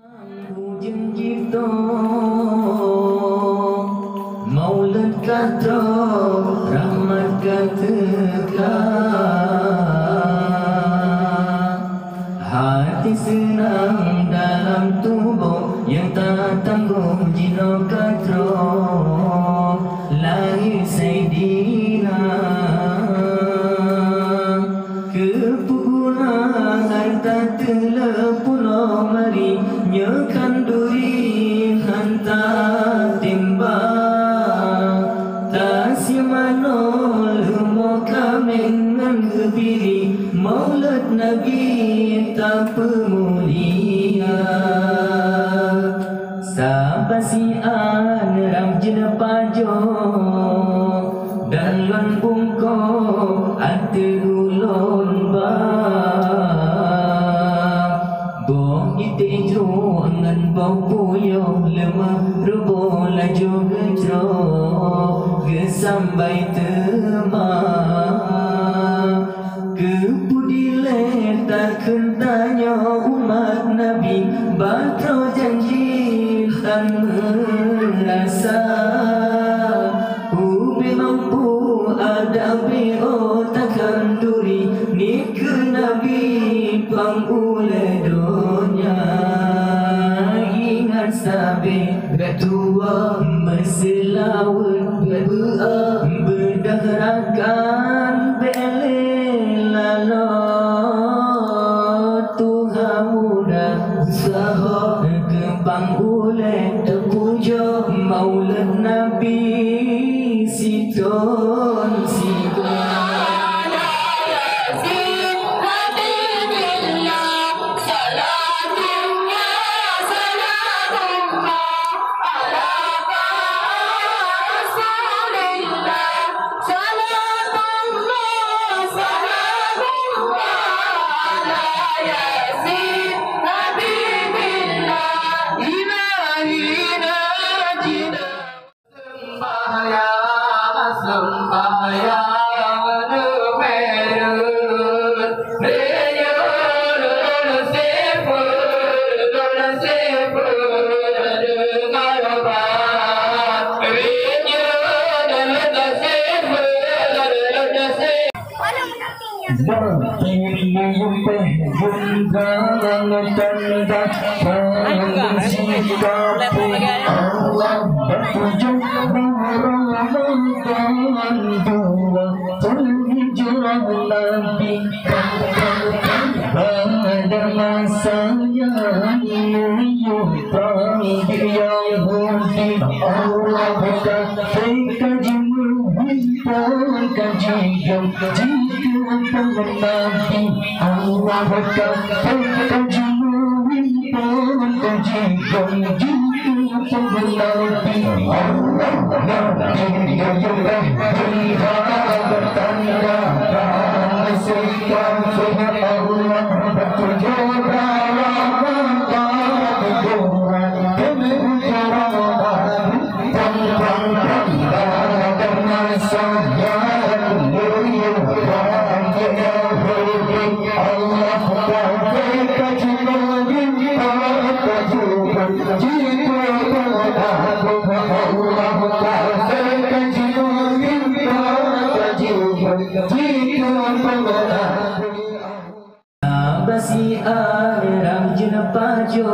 Hujan cipta Maulid kata rahmat katakan hati senang dalam tubuh yang tak tanggung jino kata lahir Sayyidina kepugunan tak terlepulau mari nyekan duri hantar timbang tasya manol humo kamen kebiri maulid Nabi tak pemulia sabasian ramjina pajo dan lon bungko ate gulon ba bo ite jro ngan bau puyo lemah rubo laju gejro gesambai tema kepudile tak kentanya umat Nabi batro janji dan merasa ubi mampu ada beo takkan duri ni ke Nabi pangule dunia ingat sabi betua meselawat berdahrakan belelalo Tuhan muda usaha kembang ule terpuja maulid Nabi siton siton Basi aram jina pajo